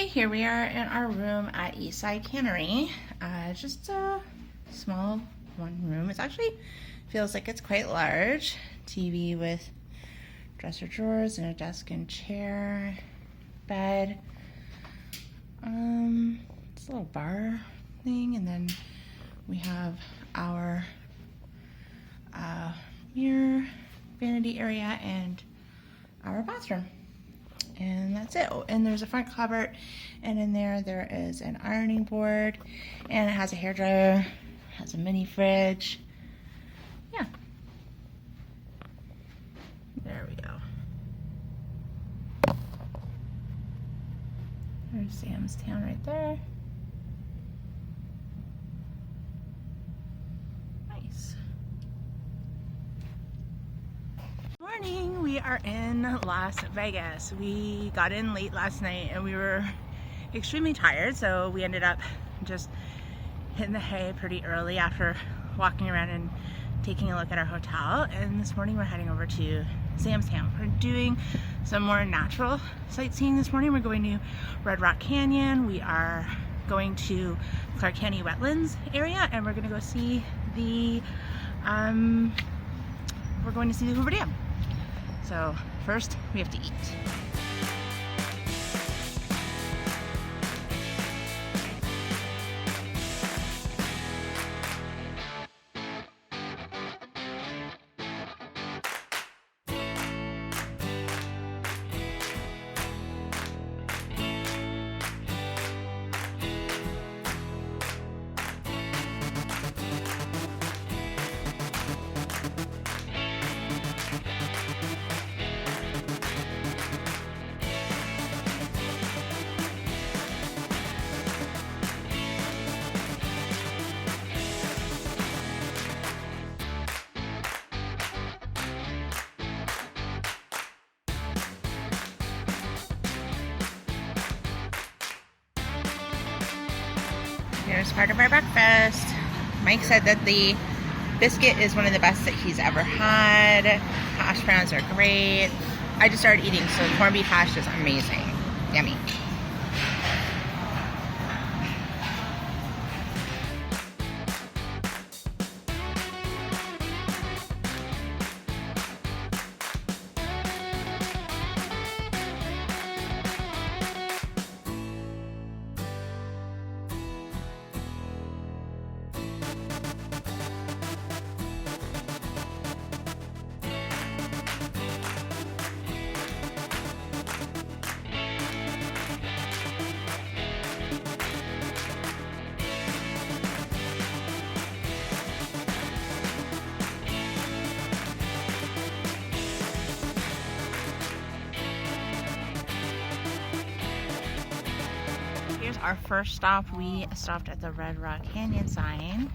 Okay, here we are in our room at East Side Cannery. Just a small one room. It actually feels like it's quite large. TV with dresser drawers and a desk and chair, bed. It's a little bar thing, and then we have our mirror, vanity area, and our bathroom. And that's it. Oh, and there's a front cupboard, and in there is an ironing board, and it has a hairdryer, has a mini fridge. Yeah. There we go. There's Sam's Town right there. Nice. Morning, we are in Las Vegas. We got in late last night and we were extremely tired, so we ended up just hitting the hay pretty early after walking around and taking a look at our hotel. And this morning we're heading over to Sam's Town. We're doing some more natural sightseeing this morning. We're going to Red Rock Canyon. We are going to Clark County Wetlands area, and we're going to go see the Hoover Dam. So first we have to eat. Here's part of our breakfast. Mike said that the biscuit is one of the best that he's ever had. Hash browns are great. I just started eating, so the corned beef hash is amazing. Yummy. Here's our first stop. We stopped at the Red Rock Canyon sign.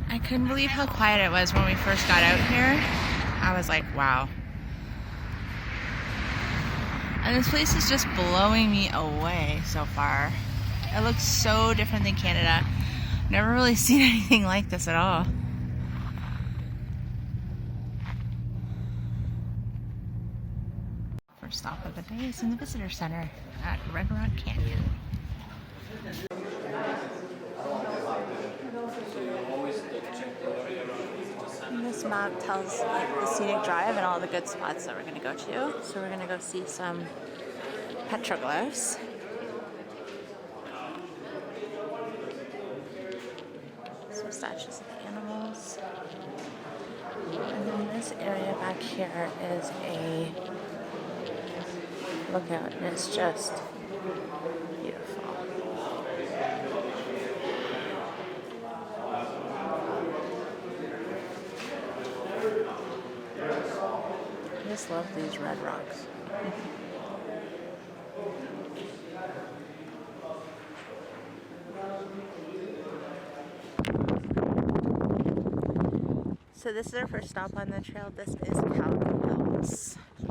I couldn't believe how quiet it was when we first got out here. I was like, wow. And this place is just blowing me away so far. It looks so different than Canada. Never really seen anything like this at all. First stop of the day is in the visitor center at Red Rock Canyon. And this map tells the scenic drive and all the good spots that we're going to go to. So we're going to go see some petroglyphs. Some statues of animals. And then this area back here is a lookout, and it's just beautiful. I just love these red rocks. So this is our first stop on the trail. This is Cowboy Hills. You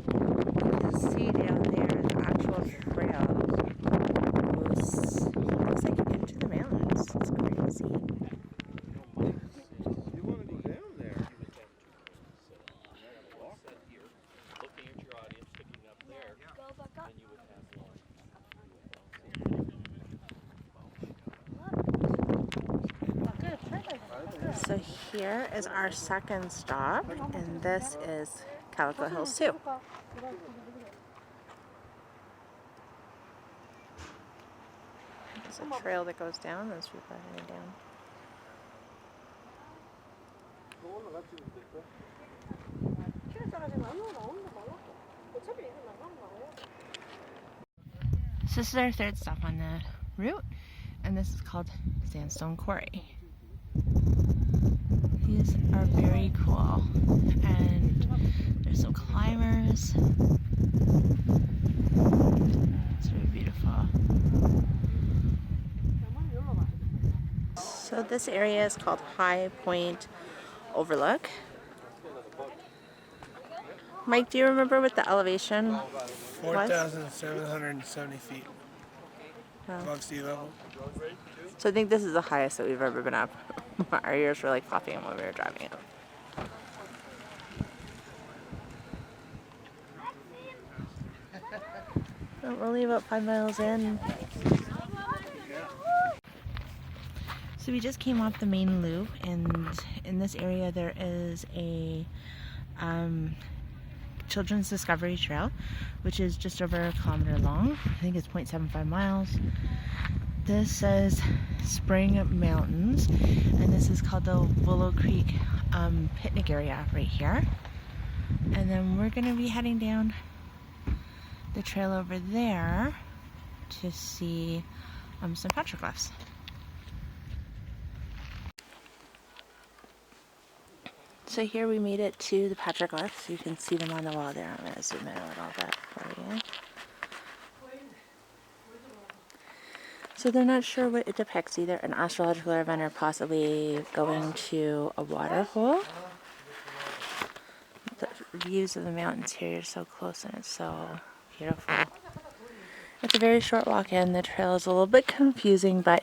can see down there the actual trail goes, looks like into the mountains. It's crazy. You want to go down there? Looking at your audience, picking up there. here is our second stop, and this is Calico Hills too. There's a trail that goes down, those people are heading down. So this is our third stop on the route, and this is called Sandstone Quarry. These are very cool, and there's some climbers. It's very beautiful. So this area is called High Point Overlook. Mike, do you remember what the elevation was? 4,770 feet above sea level. So I think this is the highest that we've ever been up. Our ears were like popping when we were driving up. We're only about 5 miles in. So we just came off the main loop, and in this area there is a Children's Discovery Trail, which is just over a kilometer long. I think it's 0.75 miles. This says Spring Mountains, and this is called the Willow Creek picnic area right here. And then we're going to be heading down the trail over there to see some petroglyphs. So here we made it to the petroglyphs. You can see them on the wall there. I'm going to zoom in a little bit for you. So they're not sure what it depicts, either an astrological event or possibly going to a water hole. The views of the mountains here are so close and it's so beautiful. It's a very short walk in. The trail is a little bit confusing, but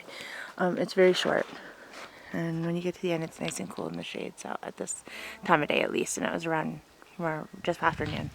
it's very short. And when you get to the end, it's nice and cool in the shades out at this time of day at least, and it was around just afternoon.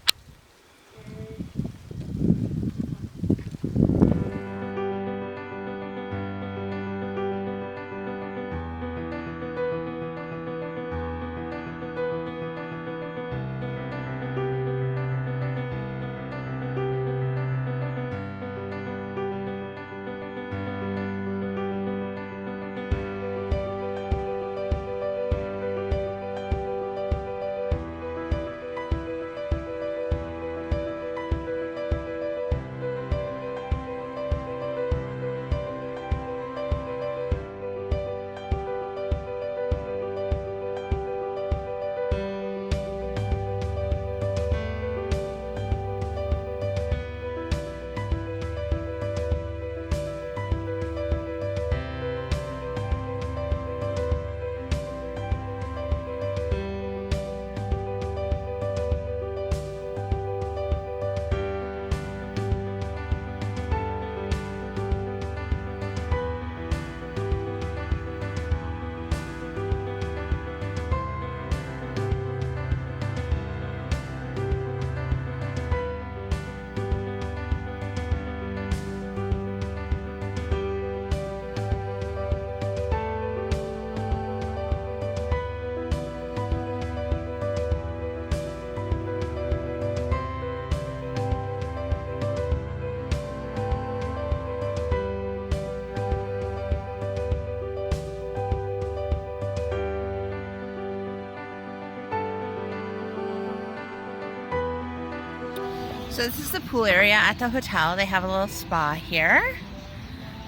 So this is the pool area at the hotel. They have a little spa here,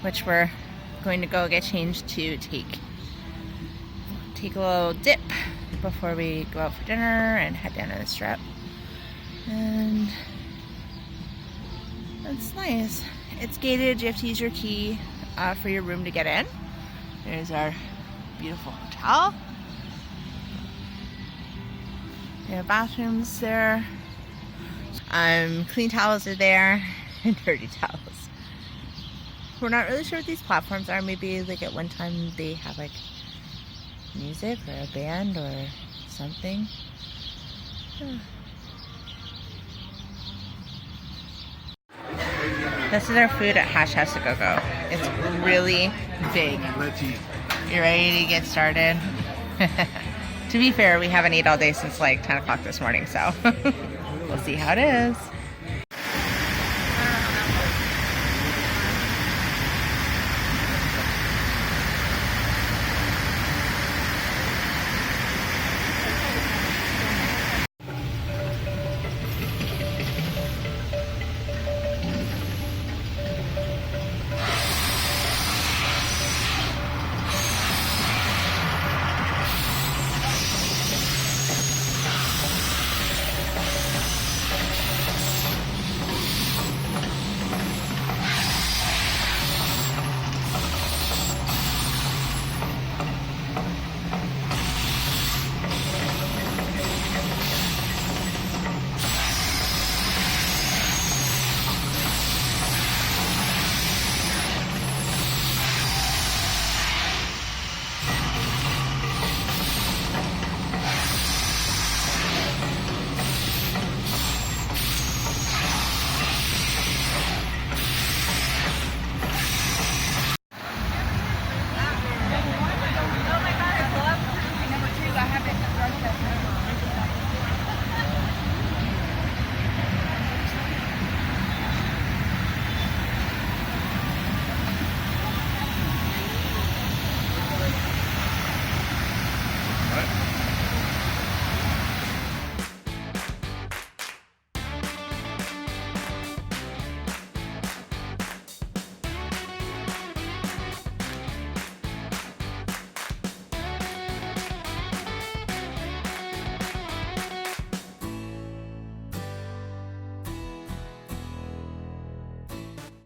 which we're going to go get changed to take a little dip before we go out for dinner and head down to the strip. And it's nice. It's gated. You have to use your key for your room to get in. There's our beautiful hotel. They have bathrooms there. Clean towels are there and dirty towels. We're not really sure what these platforms are. Maybe like at one time they have like music or a band or something. This is our food at Hash House to Go. It's really big. Let's eat. You ready to get started? To be fair, we haven't eaten all day since like 10 o'clock this morning, so we'll see how it is.